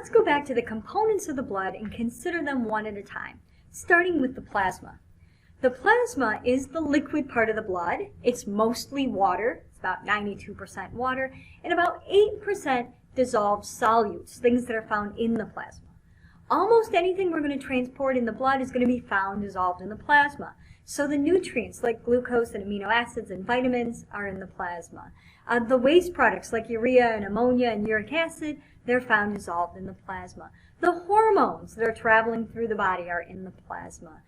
let's go back to the components of the blood and consider them one at a time, starting with the plasma. The plasma is the liquid part of the blood. It's mostly water. It's about 92% water, and about 8% dissolved solutes, things that are found in the plasma. Almost anything we're going to transport in the blood is going to be found dissolved in the plasma. So the nutrients like glucose and amino acids and vitamins are in the plasma. The waste products like urea and ammonia and uric acid, they're found dissolved in the plasma. The hormones that are traveling through the body are in the plasma.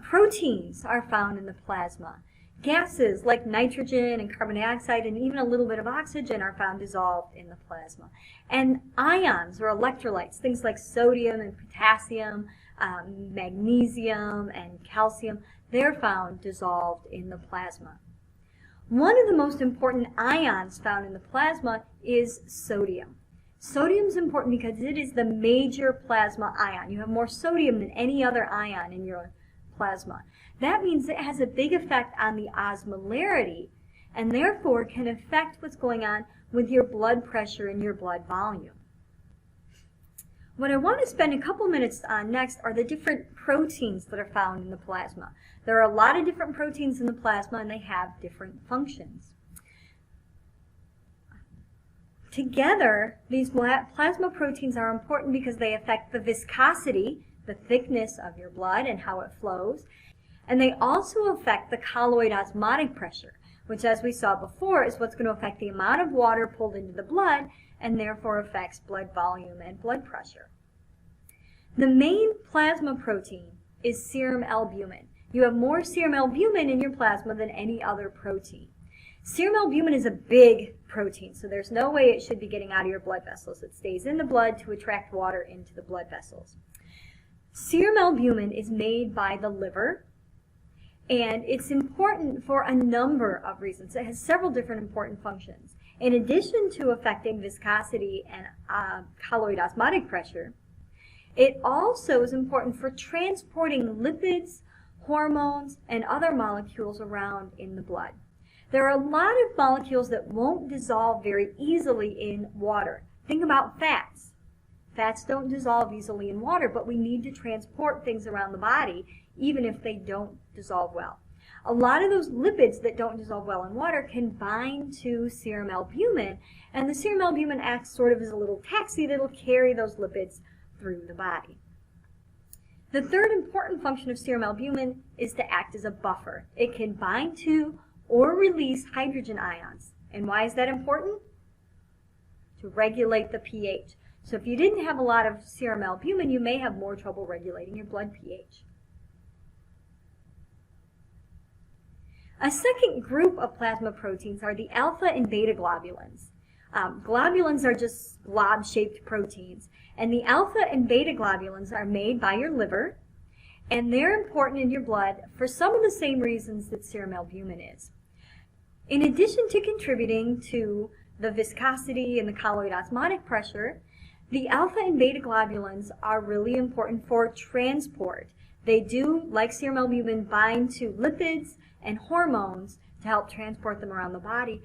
Proteins are found in the plasma. Gases like nitrogen and carbon dioxide and even a little bit of oxygen are found dissolved in the plasma. And ions or electrolytes, things like sodium and potassium, magnesium and calcium, they're found dissolved in the plasma. One of the most important ions found in the plasma is sodium. Sodium is important because it is the major plasma ion. You have more sodium than any other ion in your plasma. That means it has a big effect on the osmolarity and therefore can affect what's going on with your blood pressure and your blood volume. What I want to spend a couple minutes on next are the different proteins that are found in the plasma. There are a lot of different proteins in the plasma and they have different functions. Together, these plasma proteins are important because they affect the viscosity, the thickness of your blood and how it flows. And they also affect the colloid osmotic pressure, which as we saw before is what's going to affect the amount of water pulled into the blood and therefore affects blood volume and blood pressure. The main plasma protein is serum albumin. You have more serum albumin in your plasma than any other protein. Serum albumin is a big protein, so there's no way it should be getting out of your blood vessels. It stays in the blood to attract water into the blood vessels. Serum albumin is made by the liver, and it's important for a number of reasons. It has several different important functions. In addition to affecting viscosity and colloid osmotic pressure, it also is important for transporting lipids, hormones, and other molecules around in the blood. There are a lot of molecules that won't dissolve very easily in water. Think about fats. Fats don't dissolve easily in water, but we need to transport things around the body even if they don't dissolve well. A lot of those lipids that don't dissolve well in water can bind to serum albumin, and the serum albumin acts sort of as a little taxi that will carry those lipids through the body. The third important function of serum albumin is to act as a buffer. It can bind to or release hydrogen ions. And why is that important? To regulate the pH. So if you didn't have a lot of serum albumin, you may have more trouble regulating your blood pH. A second group of plasma proteins are the alpha and beta globulins. Globulins are just glob-shaped proteins, and the alpha and beta globulins are made by your liver, and they're important in your blood for some of the same reasons that serum albumin is. In addition to contributing to the viscosity and the colloid osmotic pressure, the alpha and beta globulins are really important for transport. They do, like serum albumin, bind to lipids and hormones to help transport them around the body.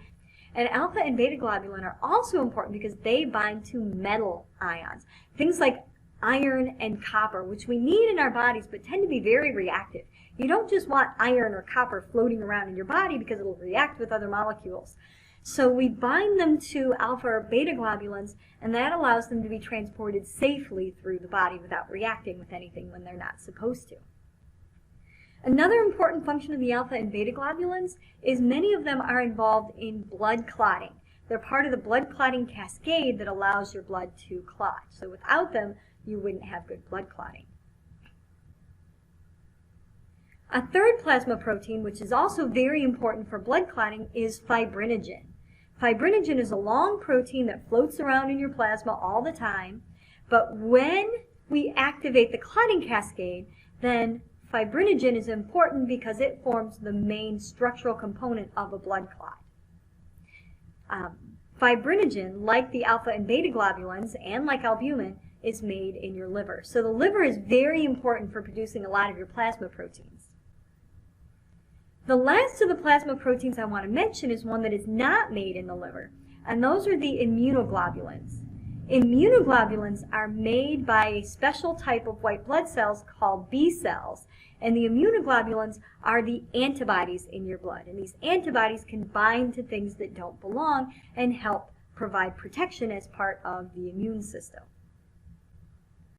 And alpha and beta globulin are also important because they bind to metal ions, things like iron and copper, which we need in our bodies but tend to be very reactive. You don't just want iron or copper floating around in your body because it will react with other molecules. So we bind them to alpha or beta globulins, and that allows them to be transported safely through the body without reacting with anything when they're not supposed to. Another important function of the alpha and beta globulins is many of them are involved in blood clotting. They're part of the blood clotting cascade that allows your blood to clot. So without them, you wouldn't have good blood clotting. A third plasma protein, which is also very important for blood clotting, is fibrinogen. Fibrinogen is a long protein that floats around in your plasma all the time, but when we activate the clotting cascade, then fibrinogen is important because it forms the main structural component of a blood clot. Fibrinogen, like the alpha and beta globulins and like albumin, is made in your liver. So the liver is very important for producing a lot of your plasma proteins. The last of the plasma proteins I want to mention is one that is not made in the liver, and those are the immunoglobulins. Immunoglobulins are made by a special type of white blood cells called B cells. And the immunoglobulins are the antibodies in your blood. And these antibodies can bind to things that don't belong and help provide protection as part of the immune system.